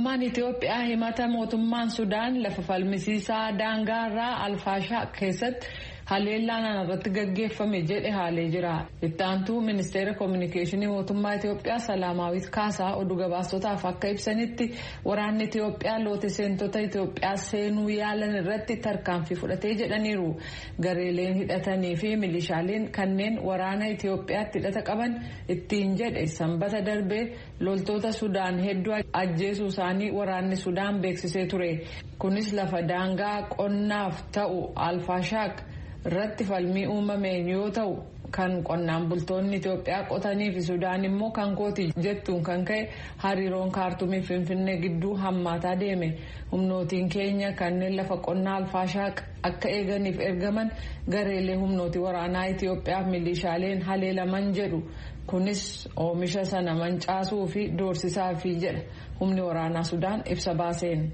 Mootummaan Itoophiyaa himata mootummaan Sudaan lafa falmisiisaa daangaarraa Alfaashaa keessatti haleellaan irratti gaggeeffame jedhe haalee jira. Itti aantuu ministeera kominikeeshinii mootummaa Itoophiyaa Salaamaawit Kaasaa oduu gabaastotaaf akka ibsanitti waraanni Itoophiyaa loote seentota Itoophiyaa seenuu yaalan irratti tarkaanfii fudhatee jedhaniiru. Gareeleen hidhatanii fi milishaaleen kanneen waraana Itoophiyaatti hidhata qaban ittiin jedhe sanbata darbee loltoota Sudaan hedduu ajjeesuu isaanii waraanni Sudaan beeksisee ture. Kunis lafa daangaa qonnaaf ta'u Alfaashaaq irratti falmii uumameen yoo ta'u kan qonnaan bultoonni Itoophiyaa qotanii fi Sudaan immoo kan kooti jettuun kan ka'e hariiroon Kaartumii Finfinnee gidduu hammaataa deeme. Humnootiin keenya kanneen lafa qonnaa Alfaashaaq akka eeganiif ergaman gareelee humnooti waraanaa Itoophiyaa fi milishaaleen haleelaman jedhu. Kunis oomisha sana mancaasuu fi doorsisaa fi jedha humni waraanaa Sudaan ibsa baaseen.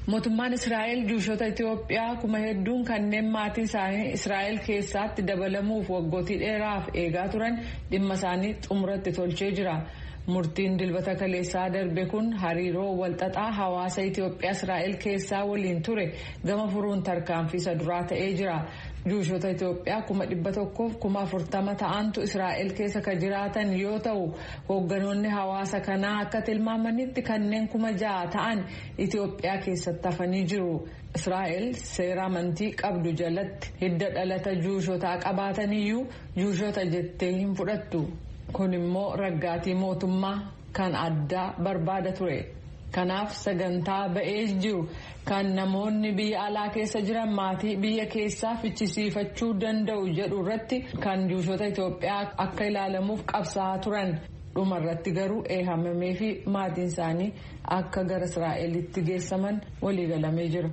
Mootummaan Israa'el juushota Itoophiyaa kuma hedduun kanneen maatii isaanii Israa'el keessaatti dabalamuuf waggootii dheeraaf eegaa turan dhimma isaanii xumuratti tolchee jira. Murtiin dilbata kaleessaa darbe kun hariiroo walxaxaa hawaasa Itoophiyaa Israa'el keessaa waliin ture gama furuun tarkaanfii isa duraa ta'ee jira. Juushota Itoophiyaa 140,040 ta'antu Israa'el keessa kan jiraatan yoo ta'u hoogganoonni hawaasa kanaa akka tilmaamanitti kanneen 6,000 ta'an Itoophiyaa keessatti hafanii jiru. Israa'el seera amantii qabdu jalatti hidda dhalata juushotaa qabaataniyyuu juushota jettee hin fudhattu. Kun immoo raggaatii mootummaa kan addaa barbaada ture. Kanaaf sagantaa ba'ee jiru kan namoonni biyya alaa keessa jiran maatii biyya keessaa fichisiifachuu danda'u jedhu irratti kan juushota Itoophiyaa akka ilaalamuuf qabsaa'aa turan. Dhuma irratti garuu eehamamee fi maatiin isaanii akka gara Israa'elitti geessaman waliigalamee jira.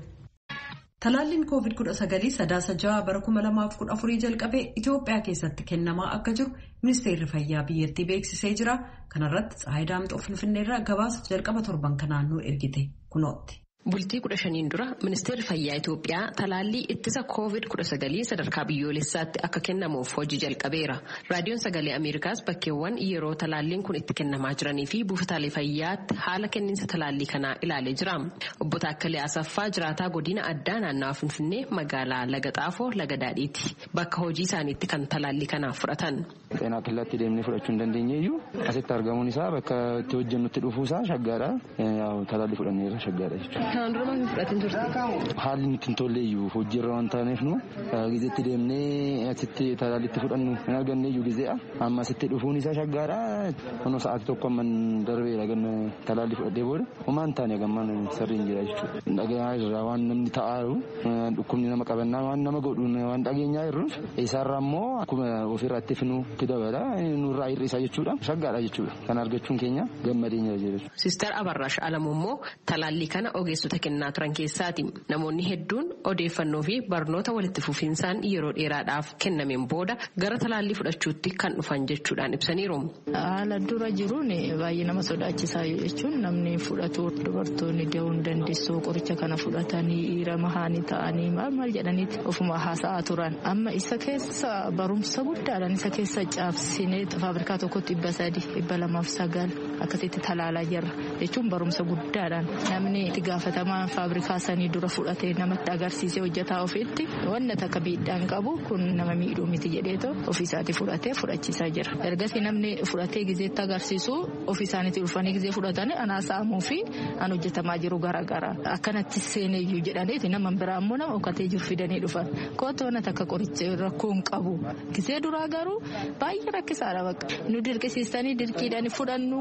Talaalliin COVID-19 sadaasa 6 bara 2014 jalqabee Itoophiyaa keessatti kennamaa akka jiru ministeerri fayyaa biyyattii beeksisee jira. Kanarratti Tsaayidaa Daamxoo Finfinneerraa gabaasa jalqaba torban kanaan nu ergite kunootti. Bultii 15 dura ministeerri fayyaa Itoophiyaa talaallii ittisa COVID-19 sadarkaa biyyoolessaatti akka kennamuuf hojii jalqabeera. Raadiyoon Sagalee Ameerikaas bakkeewwan yeroo talaalliin kun itti kennamaa jiranii fi buufataalee fayyaatti haala kenniinsa talaallii kanaa ilaalee jira. Obbo Taakkalee Asaffaa jiraataa godina addaa naannawaa Finfinnee magaalaa Laga Xaafoo Laga Daadhiiti. Bakka hojii isaaniitti kan talaallii kanaaf fudhatan. Xeenaa killaatti deemnee fudhachuu hin dandeenyeyyuu asitti argamuun isaa bakka itti hojjennutti dhufuusaa shaggaadha. Talaallii fudhanneerra shaggaadha jechuudha. Kan duraan fudhatin turte. Haalli nuti hin tolleeyyuu hojiirra waan taaneef nu gizeetti deemnee asitti talaallitti fudhannu hin arganneeyyuu gizee'a. Amma asitti dhufuun isaa shaggaadha. Kunoo sa'aatii tokko amman darbeera ganna talaallii fudhadhee booda homaa hin taane gammaan sirriin jira jechuudha. Dhageenyaa irraa waan namni ta'aaru dhukkubni nama qabannaa waan nama godhuun waan dhageenyaa irruuf isaarraa immoo akkuma ofirratti finu dabala nurraa hir'isa jechuudha. Shaggaadha jechuudha. Kan argachuun keenya gammadee jira. Sister Abarraash Alamuu immoo talaallii kana ogeessota kennaa turan keessaati. Namoonni hedduun odeeffannoo fi barnoota walitti fufinsaan yeroo dheeraadhaaf kennameen booda gara talaallii fudhachuutti kan dhufan jechuudhaan ibsaniiru. Haala dura jiruun baay'ee nama sodaachisaa jechuun namni fudhatu dubartoonni da'uu hin dandeessu qoricha kana fudhatanii dhiira mahaanii ta'anii maal jedhaniiti ofuma haasa'aa turan. Amma isa keessa barumsa guddaadhaan isa keessa caabsinee faabrikaa tokkotti 300-209 akkasitti talaalaa jirra jechuun barumsa guddaadhaan namni itti gaafatamaa faabrikaa sanii dura fudhatee namatti agarsiisee hojjetaa ofiitti wanna takka miidhaan qabu kun nama miidhuu miti jedheetoo ofiisaatti fudhatee fudhachiisaa jira. Ergasii namni fudhatee gizeetti agarsiisu ofiisaanitti dhufanii gizee fudhatanii anaasaamuu fi an hojjetamaa jiru garaagara akkanatti seeneeyyuu jedhaniiti nama biraa ammoo nama okkatee jiru fidanii dhufan kootu wanna takka qoricha rakkoo hin qabu gizee duraa garuu baay'ee rakkisaadha bakka nu dirqisiistanii dirqiidhaan fudhannu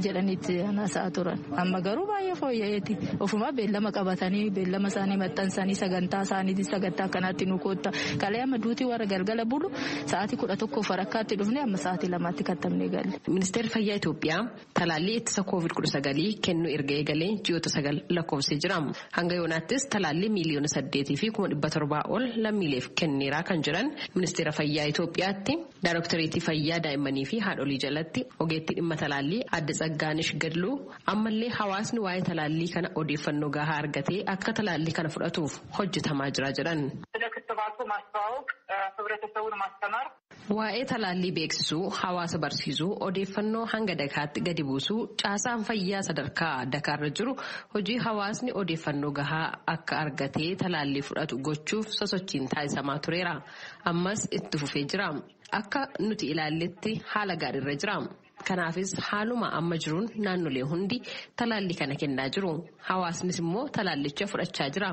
jedhaniitti anaasaa turan amma garuu baay'ee fooyya'eeti ofuma beellama qabatanii beellama isaanii maxxansanii sagantaa isaaniitti sagantaa kanaatti nu kootta kalee amma duutii warra galgala bulu sa'aatii 11 farakkaatti dhufne amma sa'aatii 2tti kattamnee galle. Ministeerri fayyaa Itoophiyaa talaallii ittisa COVID-19 kennuu erga eegalee ji'oota 9 lakkoofsee jira. Hanga yoonaattis talaallii miliyoona 8,700 ol lammiileef kenneeraa kan jiran ministeera fayyaa Itoophiyaatti daayiroktareetii fayyaa daa'immanii fi haadholii jalatti ogeettii dhimma talaallii adda Tsaggaanish Gadluu ammallee hawaasni waa'ee talaallii kana odeeffannoo gahaa argatee akka talaallii kana fudhatuuf hojjetamaa jira jedhan. Waa'ee talaallii beeksisuu, hawaasa barsiisuu, odeeffannoo hanga dakaatti gadi buusuu, caasaan fayyaa sadarkaa dakaarra jiru hojii hawaasni odeeffannoo gahaa akka argatee talaallii fudhatu gochuuf sosochiin taasisamaa tureera. Ammas itti fufee jira. Akka nuti ilaalletti haala gaariirra jira. Kanaafis haaluma amma jiruun naannolee hundi talaallii kana kennaa jiru. Hawaasnis immoo talaallicha fudhachaa jira.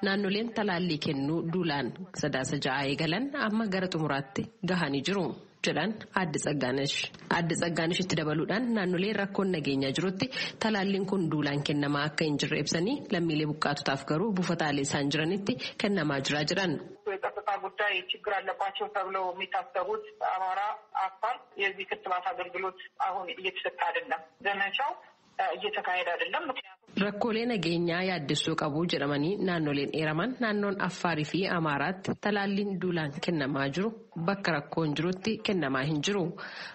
Naannoleen talaallii kennuu duulaan 9 eegalan amma gara xumuraatti gahanii jiru jedhan Aadde Tsaggaanish. Aadde Tsaggaanish itti dabaluudhaan naannoleen rakkoon nageenyaa jirutti talaalliin kun duulaan kennamaa akka hin jirre ibsanii lammiilee buqqaatotaaf garuu buufataalee isaan jiranitti kennamaa jira jedhan. የጸጥታ ጉዳይ ችግር አለባቸው ተብለው የሚታሰቡት አማራ፣ አፋር የዚህ ክትባት አገልግሎት አሁን እየተሰጠ አይደለም። ዘመቻው እየተካሄደ አይደለም። Rakkoolee nageenyaa yaaddessuu qabu jedhamanii naannoleen eeraman naannoon Affaarii fi Amaaraatti talaalliin duulaan kennamaa jiru bakka rakkoon jirutti kennamaa hin jiru.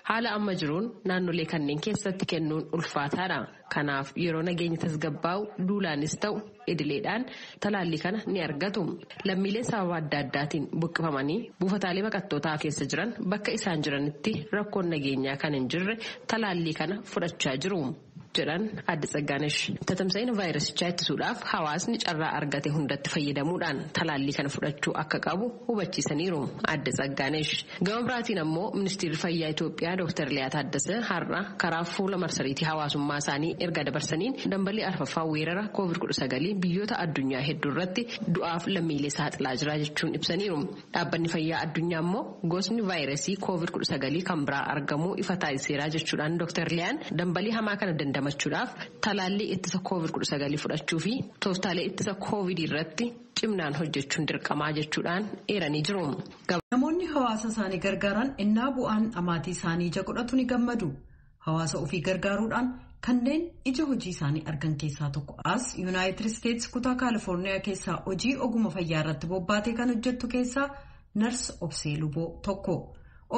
Haala amma jiruun naannolee kanneen keessatti kennuun ulfaataadha. Kanaaf yeroo nageenyi tasgabbaa'u duulaanis ta'u idileedhaan talaallii kana ni argatu. Lammiilee sababa adda addaatiin buqqifamanii buufataalee baqattootaa keessa jiran bakka isaan jiranitti rakkoon nageenyaa kan hin jirre talaallii kana fudhachaa jiru jedhan Aadde Tsaggaanish. Tatamsa'ina vaayirasichaa ittisuudhaaf hawaasni carraa argate hundatti fayyadamuudhaan talaallii kana fudhachuu akka qabu hubachiisaniiru Aadde Tsaggaanish. Gama biraatiin ammoo Ministeerri Fayyaa Itoophiyaa Dr. Liyaa Taaddasee har'a karaa fuula marsariitii hawaasummaa isaanii erga dabarsaniin dambalii arfaffaa weerara COVID-19 biyyoota addunyaa hedduu irratti du'aaf lammiilee saaxilaa jira jechuun ibsaniiru. Dhaabbanni fayyaa addunyaa immoo gosni vaayirasii COVID-19 kan biraa argamuu ifa taasiseera jechuudhaan Dr. Liyaan dambalii hamaa kana dandamachuudhaaf talaallii ittisa COVID-19 fudhachuu fi tooftaalee ittisa COVID irratti cimnaan hojjechuun dirqamaa jechuudhaan eeranii jiru. Namoonni hawaasa isaanii gargaaran innaa bu'aan amaatii isaanii ija godhatu ni gammadu. Hawaasa ofii gargaaruudhaan kanneen ija hojii isaanii argan keessaa tokko as Yuunaayitid Isteetsi kutaa Kaalifoorniyaa keessaa hojii oguma fayyaa irratti bobbaatee kan hojjettu keessaa Nars Obsee Luboo tokko.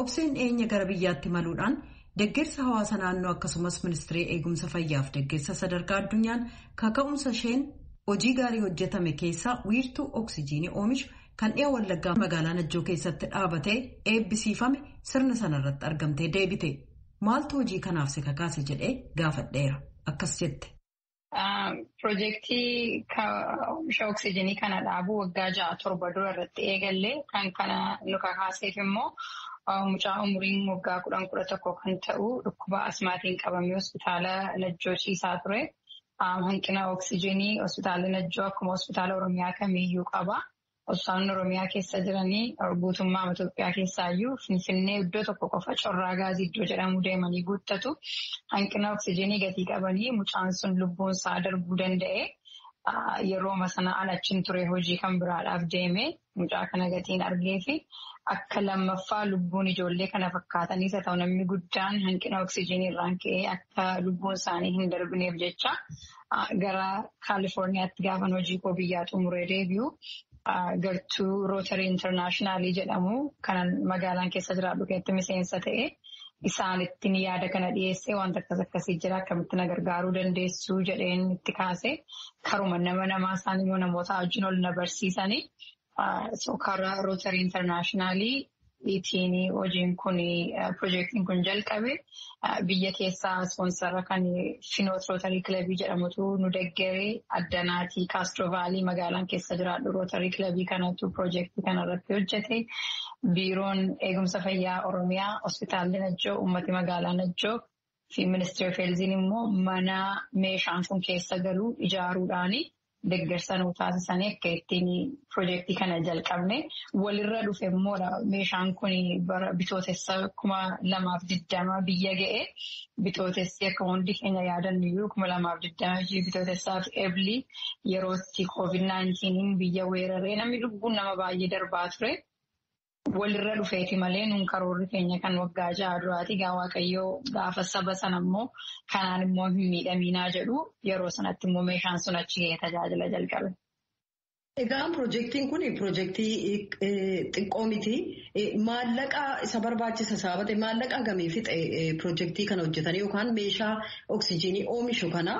Obseen dhiyeenya gara biyyaatti maluudhaan deeggarsa hawaasa naannoo akkasumas ministirii eegumsa fayyaaf deeggarsa sadarkaa addunyaan kaka'umsa isheen hojii gaarii hojjetame keessaa wiirtuu oksijiinii oomishu kan dhiyaa Wallaggaa magaalaa Najjoo keessatti dhaabatee eebbisiifame sirna sanarratti argamtee deebite. Maaltu hojii kanaaf si kakaase jedhee gaafadheera. Akkas jette. Piroojeektii oomisha oksijiinii kana dhaabuu waggaa 6-7 dura irratti eegallee kan kana nu kakaaseef immoo mucaa umuriin waggaa 10-11 kan ta'u dhukkuba asmaatiin qabamee hospitaala Najjoo ciisaa ture. Hanqina oksijiinii hospitaala Najjoo akkuma hospitaala Oromiyaa kamiiyyuu qaba. Hospitaalonni Oromiyaa keessa jiranii guutummaa Itoophiyaa keessaayyuu Finfinnee iddoo tokko qofa corraa gaazii iddoo jedhamu deemanii guuttatu. Hanqina oksijiinii gatii qabanii mucaan sun lubbuun isaa darbuu danda'e. Yeroo sana achiin ture hojii kan biraadhaaf deeme mucaa kana gatiin argee fi akka lammaffaa lubbuun ijoollee kana fakkaataniis haa ta'u namni guddaan hanqina oksijiinii irraan ka'ee akka lubbuun isaanii hin darbineef jecha gara Kaalifoorniyaatti gaafan hojii koo biyyaa xumuree deebi'u. Gartuu Rootari Intarnaashinaali jedhamu kanan magaalaan keessa jiraadhu keessatti miseensa ta'e isaanitti yaada kana dhiyeessee wanta akkasii jira akkamitti na gargaaruu dandeessu jedheen itti kaase karuma namaa isaan immoo namoota wajjin ol na barsiisanii karaa Rootari Intarnaashinaali ittiin hojiin kun piroojeektiin kun jalqabe biyya keessaa ispoonsara kan Finoot Rootarii Kilabii jedhamutu nu deeggaree Addanaatii Kaastroovaalii magaalaan keessa jiraadhu Rootarii Kilabii kanatu piroojeektii kanarratti hojjete. Biiroon eegumsa fayyaa Oromiyaa hospitaalli Najjoo uummati magaalaa Najjoo fi ministeera feelziin immoo mana meeshaan kun keessa galu ijaaruudhaani deeggarsa nu taasisanii akka ittiin piroojeektii kana jalqabne walirra dhufe immoo meeshaan kun bitootessa 2020 biyya ga'e bitootessi akka hundi keenya yaadannuyyuu 2020 bitootessaaf eeblii yerootti COVID-19 biyya weeraree namni lubbuun nama baay'ee darbaa ture. Walirra dhufeeti malee nuun karoorri keenya kan waggaa 6 duraati gaa Waaqayyoo gaafa saba sana immoo kanaan immoo hin miidhaminaa jedhu yeroo sanatti immoo meeshaan sun achi ga'ee tajaajila jalqabe. Egaa piroojeektiin kun piroojeektii xiqqoo miti. Maallaqa isa barbaachisa sababa maallaqa gamii fixe piroojeektii kana hojjetanii yookaan meeshaa oksijiinii oomishu kana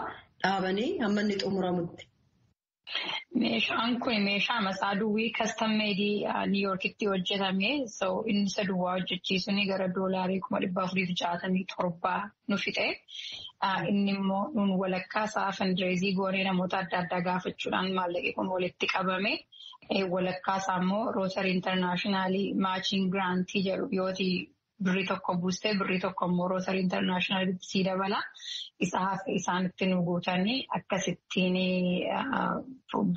dhaabanii hamma inni xumuramutti. Meeshaan kun meeshaa masaa duwwii kastam meedii Niiyorkitti hojjetame. Inni isa duwwaa hojjechiisuun gara $467 nu fixe. Inni immoo nuun walakkaa isaa fandireezii goonee namoota adda addaa gaafachuudhaan maallaqi kun walitti qabame. Walakkaa isaa immoo Rootari Intarnaashinaali Maachiin Giraantii jedhu yooti birrii tokko buustee birrii tokko immoo Rootari Intarnaashinaalitti sii dabala. Isaanitti nu guutanii akkasittiin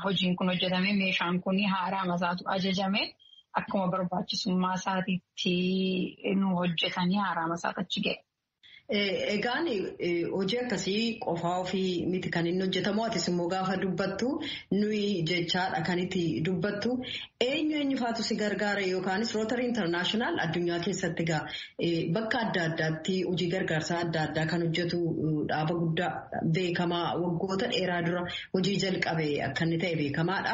hojiin kun hojjetame. Meeshaan kun haaraa masaatu ajajame. Akkuma barbaachisummaa isaatiitti nu hojjetanii haaraa masaatu achi ga'e. Egaan hojii akkasii qofaa ofii miti kan inni hojjetamu. Atis immoo gaafa dubbattu nuyi jechaadha kan itti dubbattu. Eenyu faatu si gargaara yookaanis Rootari Intarnaashinaal addunyaa keessatti bakka adda addaatti hojii gargaarsaa adda addaa kan hojjetu dhaaba guddaa beekamaa waggoota dheeraa dura hojii jalqabe akka inni ta'e beekamaadha.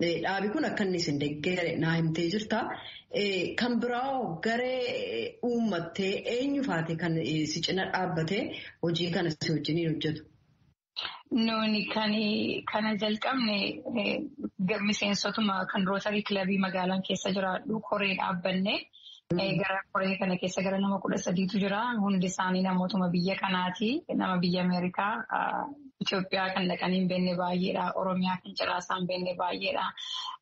Dhaabi kun akka inni isin deeggare naa himtee jirta. Kan biraa garee uummattee eenyu faate kan si cina dhaabbatee hojii kana si wajjiniin hojjetu? Nuuni kana jalqabne miseensotuma kan Rootarii Kilabii magaalaan keessa jiraadhu koree dhaabbanne. Gara koree kana keessa gara nama 13tu jira. Hundi isaanii namootuma biyya kanaati. Nama biyya Ameerikaa, Itoophiyaa kan dhaqanii hin beekne baay'eedha. Oromiyaa kan ciraasaa hin beekne baay'eedha.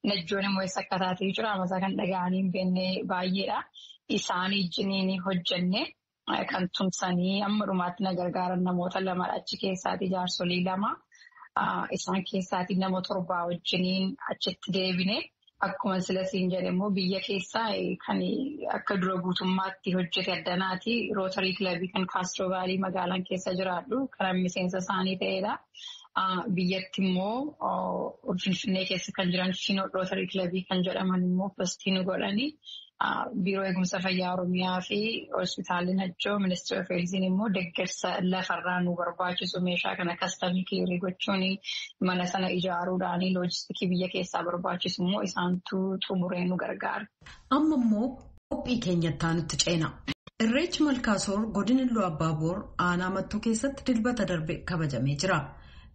Najjoon immoo eessa akka taatee jira. Amasaa kan dhaga'anii hin beekne baay'eedha. Isaanii wajjiniin hojjenne kan tumsanii amma dhumaatti na gargaaran namoota lamadha. Achi keessaati jaarsolii 2. Isaan keessaati nama 7 wajjiniin achitti deebine. Akkuma silasiin jedhe immoo biyya keessaa kan akka dura guutummaatti hojjete addanaati. Rootarii Kilabii kan Kaastro Vaalii magaalaan keessa jiraadhu kan miseensa isaanii ta'edha. Biyyatti immoo Finfinnee keessa kan jiran Shinoo Rootarii Kilabii kan jedhaman immoo postii nu godhanii biiroo eegumsa fayyaa Oromiyaa fi hospitaalli Najjoo ministeera feelisiin immoo deeggarsa lafarraa nu barbaachisu meeshaa kana kastamii kiliirii gochuun mana sana ijaaruudhaan loojistikii biyya keessaa barbaachisu immoo isaantu xumuree nu gargaara. Amma immoo qophii keenyattaa nutti ceena. Irreechi Malkaasoor godina Iluu Abbaaboor aanaa Mattuu keessatti dilbata darbe kabajamee jira.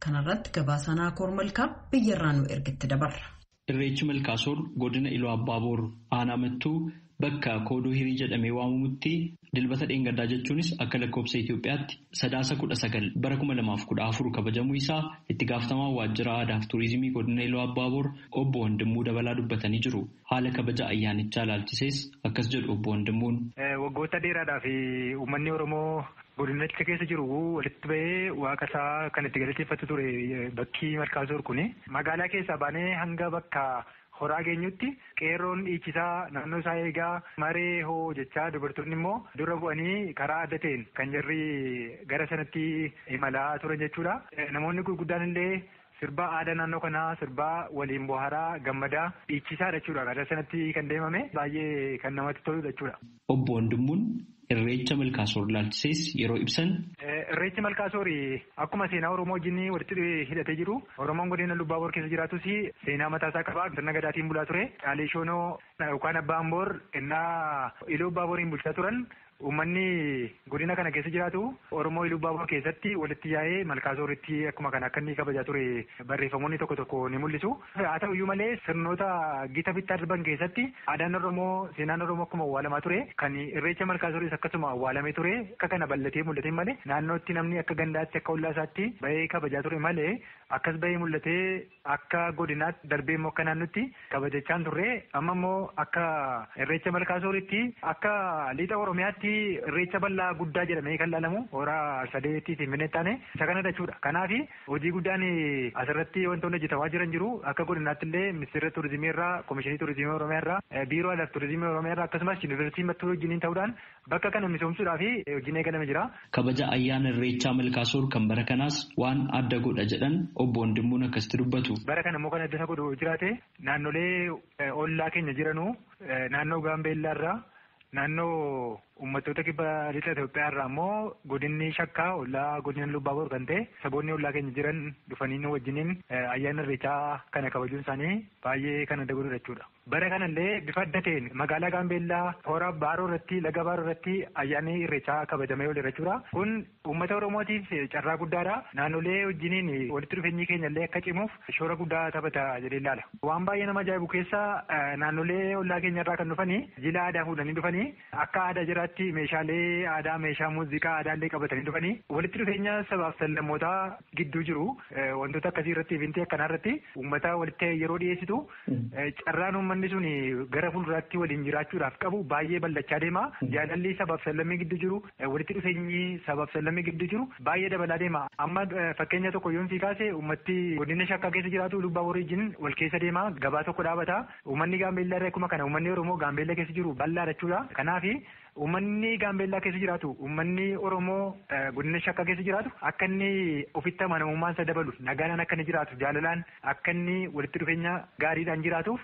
Kanarratti gabaasaan Akoor Malkaa biyyarraa nu ergitti dabarra. Irreechi Malkaasoor godina Iluu Abbaaboor aanaa Mattuu bakka koodoo hirii jedhamee waamamutti dilbata dheengaddaa jechuunis akka lakkoofsa Itoophiyaatti 9/9/2014 kabajamuu isaa itti gaafatamaa waajjira aadaa fi turizimii godina Iluu Abbaaboor obbo Wandimmuu dabalaa dubbatanii jiru. Haala kabaja ayyaanichaa ilaalchisees akkas jedhu obbo Wandimmuun. Waggoota dheeraadhaaf uummanni Oromoo godinicha keessa jiru walitti bahee waaqa isaa kan itti galateeffatu ture bakki Malkaasoor kuni magaalaa keessaa baanee hanga bakka horaa geenyutti qeerroon dhiichisaa naannoo isaa eegaa maree hoo jechaa dubartoonni immoo dura bu'anii karaa adda ta'een kan jarri gara sanatti imalaa turan jechuudha. Namoonni gurguddaan illee sirbaa aadaa naannoo kanaa sirbaa waliin bohaaraa gammadaa dhiichisaa jechuudha. Gara sanatti kan deemame baay'ee kan namatti toludha jechuudha. Obbo Wandimmuun Irreecha Malkaasoor ilaalchisees yeroo ibsan. Irreechi Malkaasoor akkuma seenaa Oromoo wajjin walitti hidhatee jiru. Oromoon godina Iluu Abbaaboor keessa jiraatus seenaa mataasaa qaba. Sirna gadaatiin bulaa ture. Caalee Shoonoo yookaan Abbaa Amboor innaa Iluu Abbaaboorin bulchaa turan. Uummanni godina kana keessa jiraatu Oromoo Iluu Abbaaboor keessatti walitti yaa'ee Malkaasooritti akkuma kana akka inni kabajaa ture barreeffamoonni tokko tokko ni mul'isu. Haa ta'uyyuu malee sirnoota gita bittaa darban keessatti aadaan Oromoo seenaan Oromoo akkuma awwaalamaa ture kan irreecha Malkaasooris akkasuma awwaalamee ture akka kana bal'atee mul'ate malee naannootti namni akka gandaatti akka ollaasaatti bahee kabajaa ture malee akkas bahee mul'atee akka godinaatti darbee immoo akka naannootti kabajachaan turre amma immoo akka irreecha Malkaasooritti akka lixa Oromiyaatti irreecha bal'aa guddaa jedhamee kan ilaalamu horaa sadeetti Finfinnee taane isa kanadha jechuudha. Kanaaf hojii guddaan asirratti wantoonni hojjetamaa jiran jiru akka godinaatti illee ministeera turizimii irraa komishinii turizimii Oromiyaa irraa biiroo aadaa turizimii Oromiyaa irraa akkasumas yuunivarsiitii Mattuu wajjiniin ta'uudhaan bakka kana misoomsuudhaaf hojiin eegalame jira. Kabaja ayyaana irreechaa Malkaasoor kan bara kanaas waan adda godha jedhan obbo Wandimmuun akkasitti dubbatu. Bara kana immoo kan adda isa godhu jiraate naannolee ollaa keenya jiranu naannoo Gaambeellaa irraa naannoo uummattoota kibba lixa Itoophiyaa irraa immoo godinni Shakkaa ollaa godina Lubbaaboor kan ta'e saboonni ollaa keenya jiran dhufanii nu wajjiniin ayyaana irreechaa kana kabajuun isaanii baay'ee kan adda godhudha jechuudha. Bara kanallee bifa adda ta'een magaalaa Gaambeellaa hora Baaroo irratti laga Baaroo irratti ayyaanni irreechaa kabajamee ooleera jechuudha. Kun uummata Oromootiif carraa guddaadha. Naannolee wajjiniin walitti dhufeenyi keenya illee akka cimuuf shoora guddaa taphata jedhee ilaala. Waan baay'ee nama ajaa'ibu keessa naannolee ollaa keenya irraa kan dhufanii jila aadaa fuudhanii dhufanii akka aadaa jiraatti meeshaalee aadaa meeshaa muuziqaa aadaallee qabatanii dhufanii walitti dhufeenya sabaaf sablammootaa gidduu jiru wantoota akkasii irratti ifintii akkanaa irratti uummata walitti yeroo dhiyeessitu carraan uummanni sun gara fuulduraatti waliin jiraachuudhaaf qabu baay'ee bal'achaa deema. Jaalalli sabaaf sablammii gidduu jiru walitti dhufeenyi sabaaf sablammii gidduu jiru baay'ee dabalaa deema. Amma fakkeenya tokko yoon sii kaase uummatti godina Shakkaa keessa jiraatu Lubbaaboor wajjin wal keessa deema gabaa tokko dhaabata. Uummanni Gaambeellaa irraa akkuma kana uummanni Oromoo Gaambeellaa keessa jiru bal'aadha jechuudha. Kanaaf uummanni Gaambeellaa keessa jiraatu uummanni Oromoo godina Shakkaa keessa jiraatu akka inni ofitti amanamummaan isa dabaluuf nagaan akka inni jiraatu jaalalaan akka inni walitti dhufeenya gaariidhaan jiraatuuf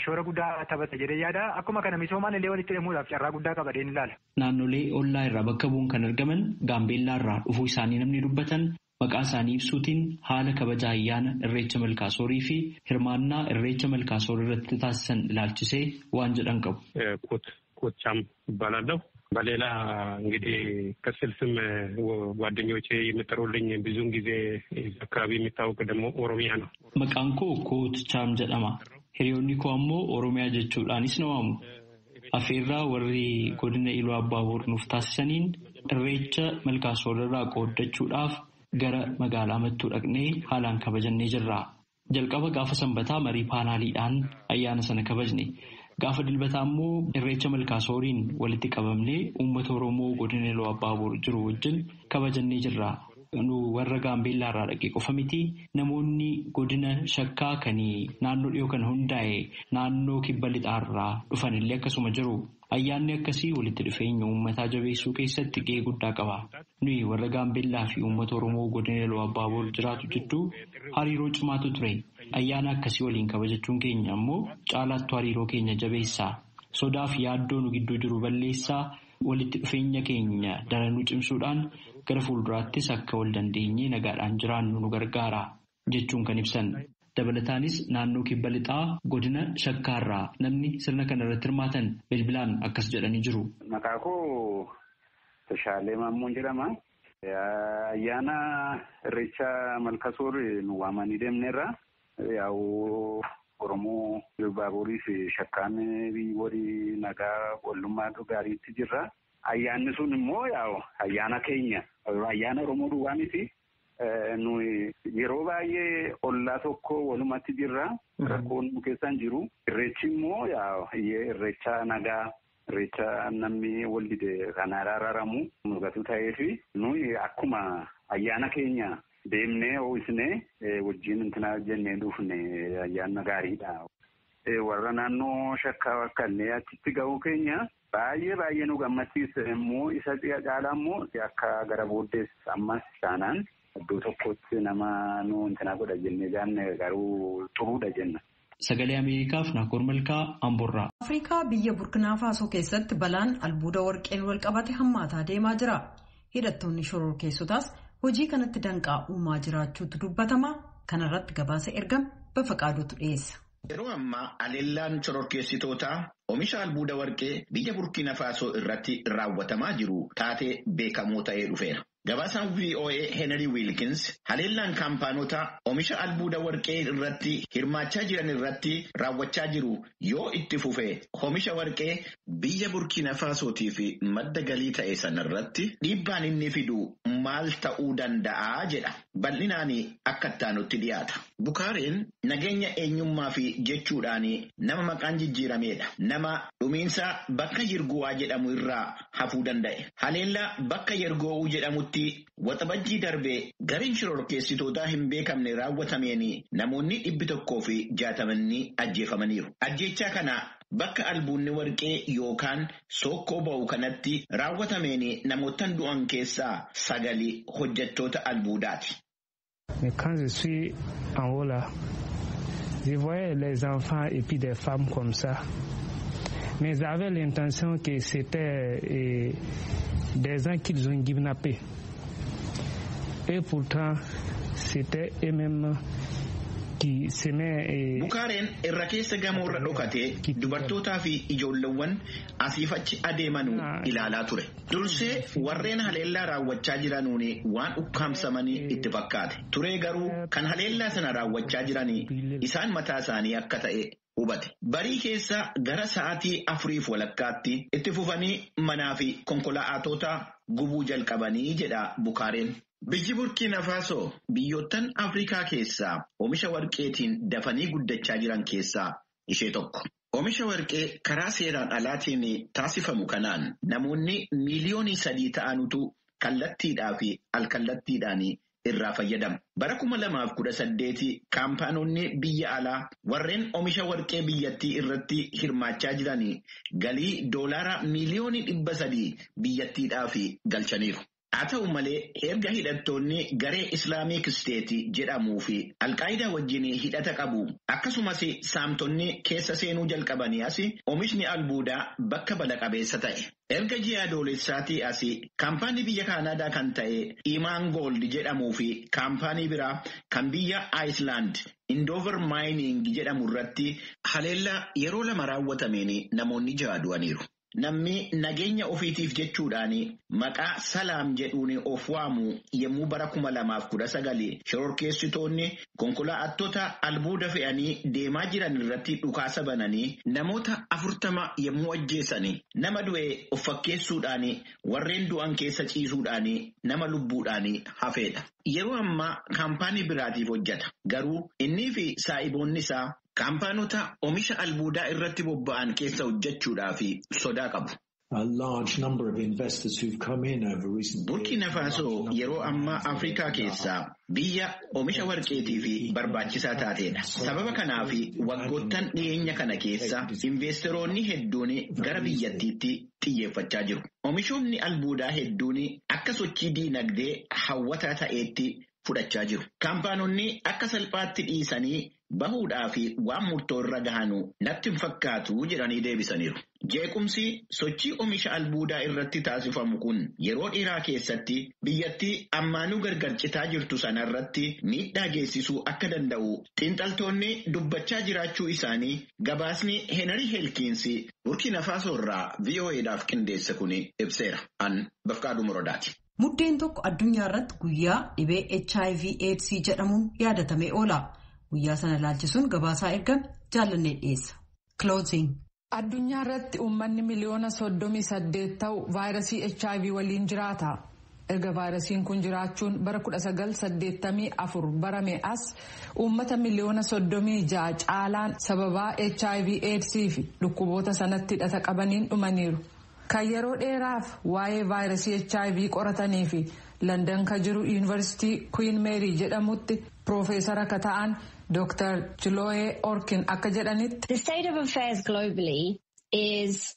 shoora guddaa taphata jedhee yaada. Akkuma kana misoomaan illee walitti hidhamuudhaaf carraa guddaa qaba jedheen ilaala. Naannolee ollaa irraa bakka bu'uun kan argaman Gaambeellaa irraa dhufuu isaanii namni dubbatan maqaa isaanii ibsuutiin haala kabaja ayyaana irreecha malkaasoorii fi hirmaannaa irreecha malkaasoorii irratti taasisan ilaalchisee waan jedhan qabu. ኮቻም ይባላለሁ። በሌላ እንግዲህ ከስል ስም ጓደኞቼ የሚጠሩልኝ ብዙውን ጊዜ አካባቢ የሚታወቅ ደግሞ ኦሮሚያ ነው። መቃን ኮ ኮቻም ጀደማ ሂሪዮኒ ኮ አሞ ኦሮሚያ ጀቹudhaanis ነው waamu. Afeerraa warri godina Iluu Abbaaboor nuuf taasisaniin irreecha malkaasoorrii irraa qooddachuudhaaf gara magaalaa Mattuu dhaqnee haalaan kabajannee jirra. Jalqaba gaafa sanbataa marii paanaaliidhaan ayyaana sana kabajne. Gaafa dilbataa immoo irreecha malkaasooriin walitti qabamnee uummata Oromoo godina Iluu Abbaaboor jiru wajjin kabajannee jirra. Nu warra Gaambeellaa irraa dhaqee qofa miti namoonni godina Shakkaa kan naannoo dhiyoo kan hundaa'e naannoo kibba lixaarraa dhufan illee akkasuma jiru. Ayyaanni akkasii walitti dhufeenya uummataa jabeessuu keessatti gahee guddaa qaba. Nuyi warra Gaambeellaa fi uummata Oromoo godina Iluu Abbaaboor jiraatu jidduu hariiroo cimaatu ture. Ayyaana akkasii waliin kabajachuun keenya ammoo caalaattu hariiroo keenya jabeessaa. Sodaa fi yaaddoo nu gidduu jiru balleessaa. Walitti dhufeenya keenya daranuu cimsuudhaan gara fuulduraattis akka wal dandeenyee nagaadhaan jiraannu nu gargaara jechuun kan ibsan. Dabalataanis naannoo kibba lixaa godina Shakkaarraa namni sirna kana irratti hirmaatan bilbilaan akkas jedhanii jiru. Maqaa koo Tashaalee Maammoon jedhama. Ayyaana irreecha malkasoorii nu waamanii deemneerra. Yaa'u Oromoo Iluu Abbaaborii fi Shakkaan walii nagaa wallummaa gaariitti jirra. Ayyaanni sun immoo yaa'u ayyaana keenya ayyaana Oromoo duwwaa miti. Nuyi yeroo baay'ee ollaa tokko walumatti jirra. Rakkoon nu keessan jiru. Irreechi immoo irreecha nagaa irreecha namni wal dide kan araaramu mul'atu ta'eefi nuyi akkuma ayyaana keenya deemnee ho'isnee wajjin intina jennee dhufne ayyaana gaariidha. Warra naannoo Shakkaa akkanne achitti ga'uu keenya baay'ee nu gammachiisa immoo isa caalaa immoo akka gara booddees ammas taanaan iddoo tokkotti nama nu intina godha jennee jaanne garuu xuruudha jenna. Sagalee Ameerikaaf Naakoor Malkaa Amboorraa. Afrikaa biyya Burkina Faasoo keessatti balaan albuuda warqeen wal qabate hammaataa deemaa jira. Hidhattoonni shororkeessotaas hojii kanatti danqaa uumaa jiraachuutu dubbatama. Kanarratti gabaasa ergame Bafaqaaduutu dhiyeessa. Yeroo ammaa aleellaan shororkeessitootaa oomisha albuuda warqee biyya Burkina Faasoo irratti raawwatamaa jiru taatee beekamoo ta'ee dhufeera. Gabaasaan VOA Henry Wilkins haleellaan kaampaanota oomisha albuuda warqee irratti hirmaachaa jiran irratti raawwachaa jiru yoo itti fufe oomisha warqee biyya Burkina Faasootii fi madda galii ta'e sanarratti dhiibbaan inni fidu maal ta'uu danda'a jedha. Bal'inaan akka ittaanutti dhiyaata. Bukaareen nageenya eenyummaa fi jechuudhaan nama maqaan jijjiiramedha. Nama dhumiinsa bakka Yirguwaa jedhamu irraa hafuu danda'e. Haleellaa bakka Yergoowuu jedhamutti waxabajjii darbee gariin shororkeessitootaa hin beekamne raawwatameen namoonni 160 ajjeefamaniiru. Ajjechaa kana bakka albuunni warqee yookaan sookkoo ba'u kanatti raawwatameen namoota du'an keessaa 9 hojjettoota albuudaati. Quand je suis en haut là, je voyais les enfants et puis des femmes comme ça. mais ils avaient l'intention que c'était des gens qu'ils ont kidnappés. Et pourtant, c'était eux-mêmes qui s'aimaient. Bukaareen irra keessa gamoorra dhokatee dubartootaa fi ijoolleewwan asiif achi adeemanuu ilaalaa ture. Dursee warreen haleellaa raawwachaa jiranuuni waan ukkaamsamanii itti fakkaate. Turee garuu kan haleellaa sana raawwachaa jiranii isaan mataa isaanii akka ta'e hubate. Barii keessa gara sa'aatii 4:00 itti fufanii manaa fi konkolaattota gubuu jalqabanii jedha Bukaareen. Biyyi Burkina Faso biyyoottan Afrikaa keessaa oomisha warqeetiin dafanii guddachaa jiran keessaa ishee tokko. Oomisha warqee karaa seeraan alaatiin taasifamu kanaan namoonni miliyoonii 3 ta'anutu kallattiidhaa fi alkallattiidhaan irraa fayyadamu. Bara 2018 kaampaanonni biyya alaa warreen oomisha warqee biyyattii irratti hirmaachaa jiranii galii doolaara miliyoonii 300 biyyattiidhaaf galchaniiru. Haa ta'u malee erga hidhattoonni garee Islaamic State jedhamuu fi Alqaayidaa wajjin hidhata qabu akkasumas saamtonni keessa seenuu jalqabanii asi oomishni albuudaa bakka bala qabeessa ta'e. Erga ji'a adoolessaatii asi kaampaanii biyya Kaanaadaa kan ta'e Imaan Gold jedhamuu fi kaampaanii biraa kan biyya Iceland Indover Mining jedhamu irratti haleellaa yeroo 2 raawwatameen namoonni 6 du'aniiru. Namni nageenya ofiitiif jechuudhaan maqaa Salaam jedhuun of waamu yommuu bara 2019 shororkeessitoonni konkolaattota albuuda fe'anii deemaa jiran irratti dhukaasa bananii namoota 40 yommuu ajjeesanii nama du'e of fakkeessuudhaan warreen du'an keessa ciisuudhaan nama lubbuudhaan hafeedha. Yeroo ammaa kaampaanii biraatiif hojjeta. Garuu innii fi saa'iboonni isaa kaampaanota oomisha albuudaa irratti bobba'an keessa hojjechuudhaaf sodaa qabu. Burkina Faso yeroo ammaa Afrikaa keessaa biyya oomisha warqeetii fi barbaachisaa taateedha. Sababa kanaaf waggoottan dhiyeenya kana keessa investeroonni hedduun gara biyyattiitti xiyyeeffachaa jiru. Oomishoonni albuudaa hedduun akka sochii diinagdee hawwataa ta'eetti fudhachaa jiru. Kaampaanonni akka salphaatti dhiisanii bahuudhaa fi waan murtoo irra gahanu natti hin fakkaatu jedhanii deebisaniiru. Jeequmsi sochii oomisha albuudaa irratti taasifamu kun yeroo dheeraa keessatti biyyattii ammaanuu gargar citaa jirtu sanarratti miidhaa geessisuu akka danda'u xiinxaltoonni dubbachaa jiraachuu isaanii gabaasni Henry Helkins Burkina Faso irraa VOA'dhaaf qindeesse kun ibseera. An Bafqaaduu Morodaati. Muddeen tokko addunyaa irratti guyyaa dhibee HIV/AIDS jedhamuun yaadatamee oola. Guyyaa sana ilaalchisuun gabaasaa ergame jaallannee dhiyeessa. Closing. Addunyaa irratti uummanni miliyoona 38 ta'u vaayirasii HIV waliin jiraata. Erga vaayirasiin kun jiraachuun bara 1984 barame as uummata miliyoona 36 caalaan sababaa HIV/AIDS fi dhukkuboota sanatti hidhata qabaniin dhumaniiru. Kan yeroo dheeraaf waa'ee vaayirasii HIV qoratanii fi London kan jiru Yuunivarsiitii Queen Mary jedhamutti Piroofeesara akka ta'an Dr. Chiloe Orkin akka jedhanitti. The state of affairs globally is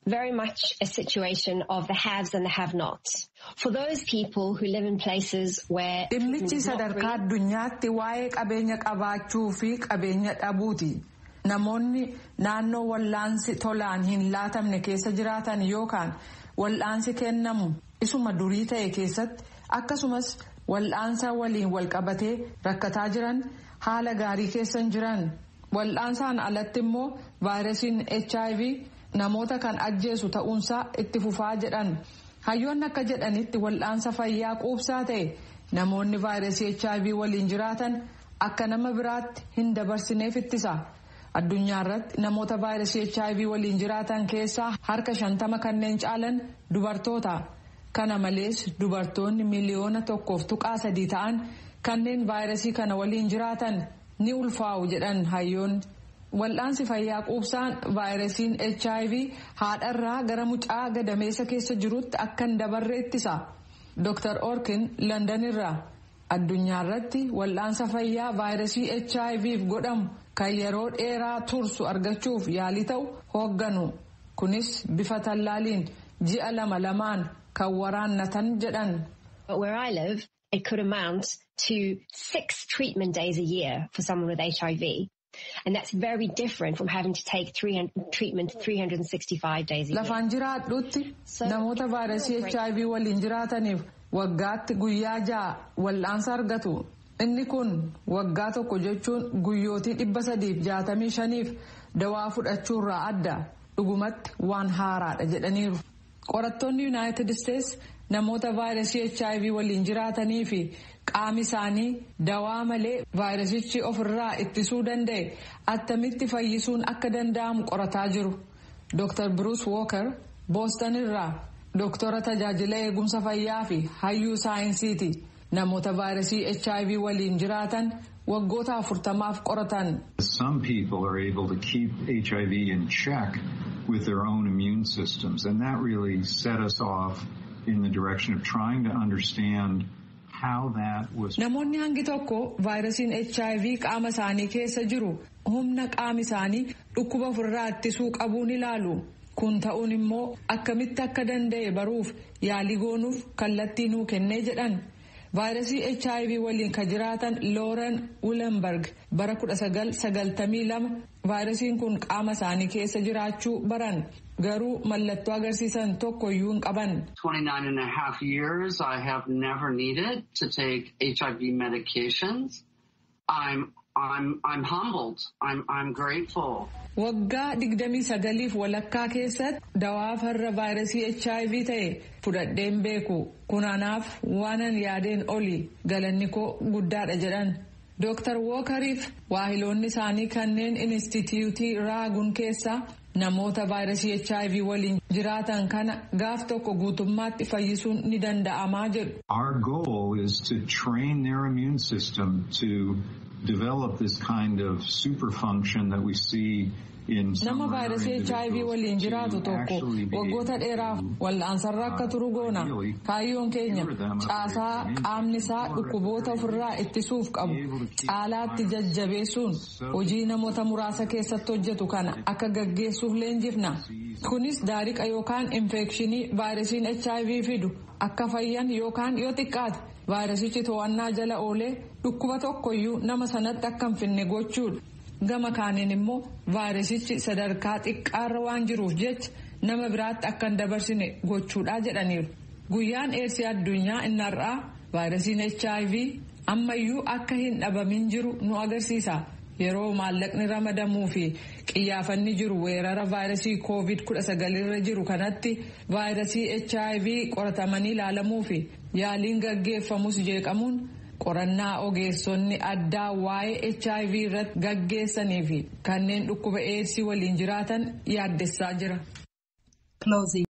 very much a situation of the haves and the have-nots. For those people who live in places where dhimmichi sadarkaa addunyaatti waa'ee qabeenya qabaachuu fi qabeenya dhabuuti. Namoonni naannoo wal'aansi tolaan hin laatamne keessa jiraatan yookaan wal'aansi kennamu isuma durii ta'e keessatti akkasumas wal'aansa waliin walqabatee rakkataa jiran haala gaarii keessa jiran wal'aansaan alatti immoo vaayirasiin HIV namoota kan ajjeesu ta'uunsaa itti fufaa jedhan. Hayyoonni akka jedhanitti wal'aansa fayyaa quubsaa ta'e namoonni vaayirasii HIV waliin jiraatan akka nama biraatti hin dabarsineef ittisa. Addunyaa irratti namoota vaayirasii HIV waliin jiraatan keessaa harka 50 kanneen caalan dubartoota. Kana malees dubartoonni miliyoona 1.3 ta'an kanneen vaayirasii kana waliin jiraatan ni ulfaa'u jedhan hayyoonni. Wal'aansi fayyaa quubsaan vaayirasiin HIV haadharraa gara mucaa gadameessa keessa jirutti akka hin dabarre ittisa. Dr. Orkin London irraa addunyaa irratti wal'aansa fayyaa vaayirasii HIVf godhamu kan yeroo dheeraa tursu argachuuf yaalii ta'u hoogganu. Kunis bifa tallaaliin ji'a 2 kan waraannatan jedhan. Where I live, it could amount to 6 treatment days a year for someone with HIV. And that's very different from having to take treatment 365 days a year. Lafaan jiraadhutti namoota vaayirasii HIV waliin jiraataniif waggaatti guyyaa 6 wal'aansa argatu. Inni kun waggaa tokko jechuun guyyootii 365f dawaa fudhachuurraa adda dhugumatti waan haaraadha jedhaniiru. Qorattoonni United States namoota vaayirasii HIV waliin jiraatanii fi qaami isaanii dawaa malee vaayirasichi ofirraa ittisuu danda'e attamitti fayyisuun akka danda'amu qorataa jiru. Dr. Bruce Walker Boston irraa doktora tajaajila eegumsa fayyaa fi hayyuu saayinsiiti. Namoota vaayirasii HIV waliin jiraatan waggoota 40 qoratan. Some people are able to keep HIV in check with their own immune systems, and that really set us off in the direction of trying to understand how that was. Namoonni hangi tokko vaayirasiin HIV qaama isaanii keessa jiru humna qaama isaanii dhukkuba ofirraa ittisuu qabuun ilaalu. Kun ta'uun immoo akkamitti akka danda'e baruuf yaalii goonuuf kallattii nuu kennee jedhan. Vaayirasii HIV waliin kan jiraatan Lauren Willenberg bara 1992 vaayirasiin kun qaama isaanii keessa jiraachuu baran garuu mallattoo agarsiisan tokko iyyuu hin qaban. 29.5 years I have never needed to take HIV medications. I'm humbled. I'm grateful. Waggaa 29f walakkaa keessatti dawaa farra vaayirasii HIV ta'e fudhadheen beeku. Kunaanaaf waanan yaadeen oli galanni koo guddaadha jedhan. Dr. Walkeriif waahiloonni isaanii kanneen Inistituutii Raagun keessa namoota vaayirasii HIV waliin jiraatan kana gaaf tokko guutummaatti fayyisuun ni danda'amaa jedhu. Our goal is to train their immune system to develop this kind of super function that we see in nama vaayirasii HIV waliin jiraatu tokko waggoota dheeraaf wal'aansarra akka turu goona. Kaayyoon keenya caasaa qaamni isaa dhukkuboota ofirraa ittisuuf qabu caalaatti jajjabeessuun hojii namoota muraasa keessatti hojjetu kana akka gaggeessuuf leenjifna. Kunis daariqa yookaan infekshinii vaayirasiin HIV fidu akka fayyan yookaan yoo xiqqaate vaayirasichi to'annaa jala oolee dhukkuba tokkoyyuu nama sanatti akka hin finne gochuudha. Gama kaaniin immoo vaayirasichi sadarkaa xiqqaarra waan jiruuf jecha nama biraatti akka hin dabarsine gochuudha jedhaniiru. Guyyaan eedsii addunyaa inni har'aa vaayirasiin HIV ammayyuu akka hin dhabamin jiru nu agarsiisa. Yeroo maallaqni ramadamuu fi qiyyaafanni jiru weerara vaayirasii COVID-19 irra jiru kanatti vaayirasii HIV qoratamanii ilaalamuu fi yaaliin gaggeeffamus jeeqamuun qorannaa ogeessonni addaa waa'ee HIV irratti gaggeessanii fi kanneen dhukkuba eedsii waliin jiraatan yaaddessaa jira.